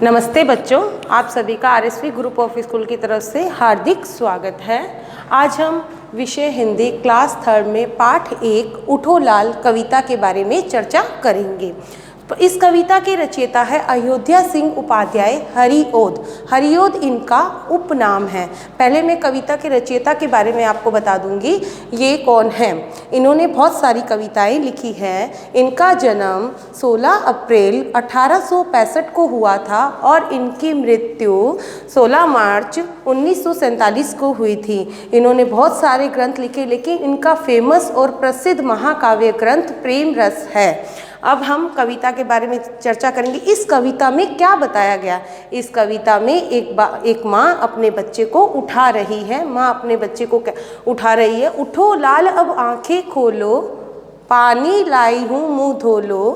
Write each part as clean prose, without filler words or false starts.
नमस्ते बच्चों, आप सभी का आरएसवी ग्रुप ऑफ स्कूल की तरफ से हार्दिक स्वागत है। आज हम विषय हिंदी क्लास 3 में पाठ 1 उठो लाल कविता के बारे में चर्चा करेंगे। इस कविता के रचयिता है अयोध्या सिंह उपाध्याय हरिओद। हरिओद इनका उपनाम है। पहले मैं कविता के रचयिता के बारे में आपको बता दूंगी ये कौन है। इन्होंने बहुत सारी कविताएं लिखी हैं। इनका जन्म 16 अप्रैल 1865 को हुआ था और इनकी मृत्यु 16 मार्च 1947 को हुई थी। इन्होंने बहुत सारे ग्रंथ लिखे, लेकिन इनका फेमस और प्रसिद्ध महाकाव्य ग्रंथ प्रेम रस है। अब हम कविता के बारे में चर्चा करेंगे। इस कविता में क्या बताया गया? इस कविता में एक माँ अपने बच्चे को उठा रही है। माँ अपने बच्चे को उठा रही है। उठो लाल अब आंखें खोलो, पानी लाई हूँ मुँह धो लो,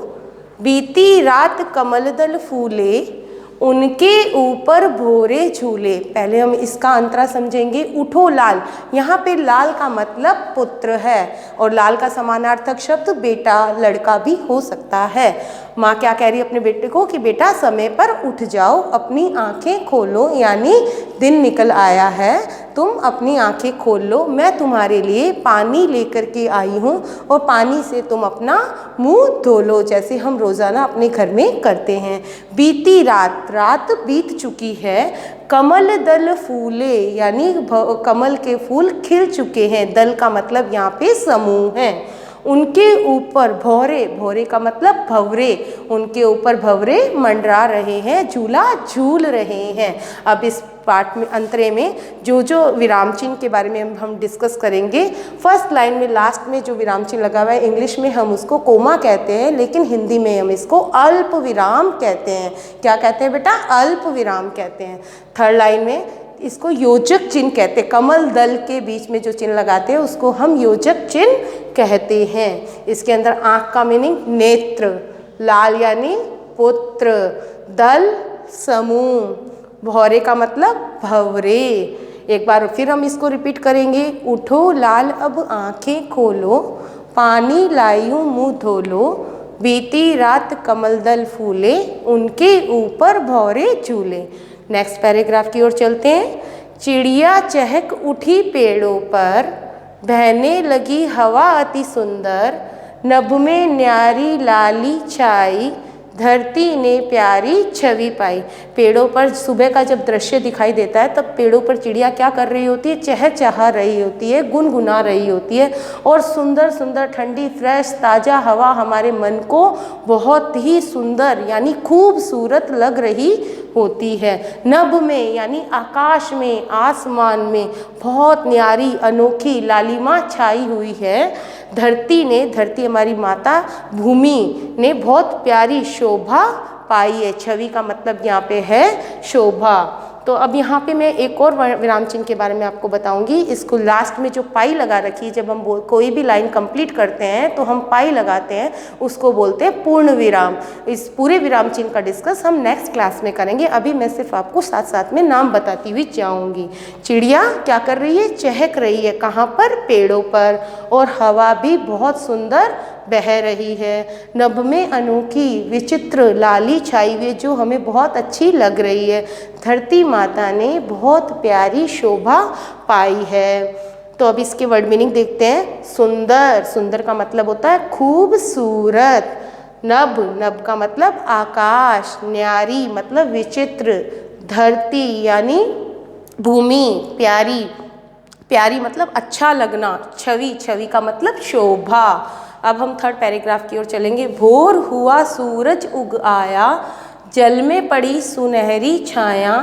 बीती रात कमलदल फूले, उनके ऊपर भोरे झूले। पहले हम इसका अंतरा समझेंगे। उठो लाल, यहाँ पे लाल का मतलब पुत्र है और लाल का समानार्थक शब्द बेटा, लड़का भी हो सकता है। माँ क्या कह रही है अपने बेटे को कि बेटा समय पर उठ जाओ, अपनी आंखें खोलो, यानी दिन निकल आया है, तुम अपनी आंखें खोल लो। मैं तुम्हारे लिए पानी लेकर के आई हूँ और पानी से तुम अपना मुंह धो लो, जैसे हम रोज़ाना अपने घर में करते हैं। बीती रात, रात बीत चुकी है। कमल दल फूले, यानी कमल के फूल खिल चुके हैं। दल का मतलब यहाँ पे समूह है। उनके ऊपर भौरे, भौरे का मतलब भंवरे, उनके ऊपर भंवरे मंडरा रहे हैं, झूला झूल रहे हैं। अब इस पाठ में अंतरे में जो विराम चिन्ह के बारे में हम डिस्कस करेंगे। फर्स्ट लाइन में लास्ट में जो विराम चिन्ह लगा हुआ है, इंग्लिश में हम उसको कोमा कहते हैं, लेकिन हिंदी में हम इसको अल्प विराम कहते हैं। क्या कहते हैं बेटा? अल्प विराम कहते हैं। थर्ड लाइन में इसको योजक चिन्ह कहते हैं। कमल दल के बीच में जो चिन्ह लगाते हैं उसको हम योजक चिन्ह कहते हैं। इसके अंदर आँख का मीनिंग नेत्र, लाल यानी पुत्र, दल समूह, भौरे का मतलब भंवरे। एक बार फिर हम इसको रिपीट करेंगे। उठो लाल अब आंखें खोलो, पानी लाई हूँ मुँह धो लो, बीती रात कमलदल फूले, उनके ऊपर भौरे झूले। नेक्स्ट पैराग्राफ की ओर चलते हैं। चिड़िया चहक उठी पेड़ों पर, बहने लगी हवा अति सुंदर, नभ में न्यारी लाली छाई, धरती ने प्यारी छवि पाई। पेड़ों पर सुबह का जब दृश्य दिखाई देता है तब पेड़ों पर चिड़िया क्या कर रही होती है? चहचहा रही होती है, गुनगुना रही होती है और सुंदर सुंदर ठंडी फ्रेश ताज़ा हवा हमारे मन को बहुत ही सुंदर यानी खूबसूरत लग रही होती है। नभ में यानी आकाश में, आसमान में बहुत न्यारी अनोखी लालिमा छाई हुई है। धरती ने, धरती हमारी माता भूमि ने बहुत प्यारी शोभा पाई है। छवि का मतलब यहाँ पे है शोभा। तो अब यहाँ पे मैं एक और विराम चिन्ह के बारे में आपको बताऊंगी। इसको लास्ट में जो पाई लगा रखी है, जब हम कोई भी लाइन कंप्लीट करते हैं तो हम पाई लगाते हैं, उसको बोलते हैं पूर्ण विराम। इस पूरे विराम चिन्ह का डिस्कस हम नेक्स्ट क्लास में करेंगे। अभी मैं सिर्फ आपको साथ साथ में नाम बताती हुई जाऊंगी। चिड़िया क्या कर रही है? चहक रही है। कहाँ पर? पेड़ों पर। और हवा भी बहुत सुंदर बह रही है। नभ में अनोखी विचित्र लाली छाई हुई जो हमें बहुत अच्छी लग रही है। धरती माता ने बहुत प्यारी शोभा पाई है। तो अब इसके वर्ड मीनिंग देखते हैं। सुंदर, सुंदर का मतलब होता है खूबसूरत। नभ, नभ का मतलब आकाश। न्यारी मतलब विचित्र। धरती यानी भूमि। प्यारी, प्यारी मतलब अच्छा लगना। छवि, छवि का मतलब शोभा। अब हम थर्ड पैराग्राफ की ओर चलेंगे। भोर हुआ सूरज उग आया, जल में पड़ी सुनहरी छाया,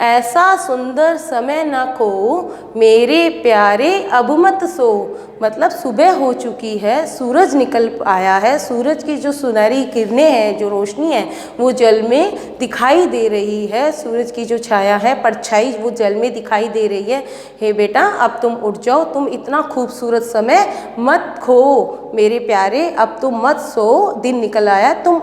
ऐसा सुंदर समय न खो, मेरे प्यारे अब मत सो। मतलब सुबह हो चुकी है, सूरज निकल आया है। सूरज की जो सुनहरी किरणें हैं, जो रोशनी है, वो जल में दिखाई दे रही है। सूरज की जो छाया है, परछाई, वो जल में दिखाई दे रही है। हे बेटा अब तुम उठ जाओ, तुम इतना खूबसूरत समय मत खो, मेरे प्यारे अब तुम मत सो, दिन निकल आया, तुम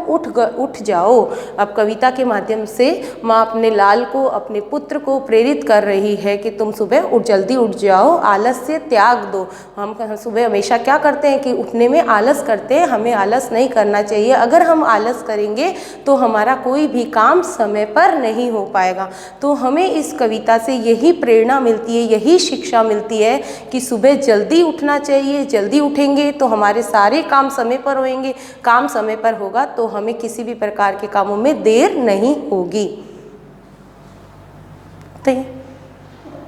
उठ जाओ। अब कविता के माध्यम से माँ अपने लाल को, अपने पुत्र को प्रेरित कर रही है कि तुम सुबह जल्दी उठ जाओ, आलस से त्याग दो। हम सुबह हमेशा क्या करते हैं कि उठने में आलस करते हैं, हमें आलस नहीं करना चाहिए। अगर हम आलस करेंगे तो हमारा कोई भी काम समय पर नहीं हो पाएगा। तो हमें इस कविता से यही प्रेरणा मिलती है, यही शिक्षा मिलती है कि सुबह जल्दी उठना चाहिए। जल्दी उठेंगे तो हमारे सारे काम समय पर होंगे, काम समय पर होगा तो हमें किसी भी प्रकार के कामों में देर नहीं होगी। तो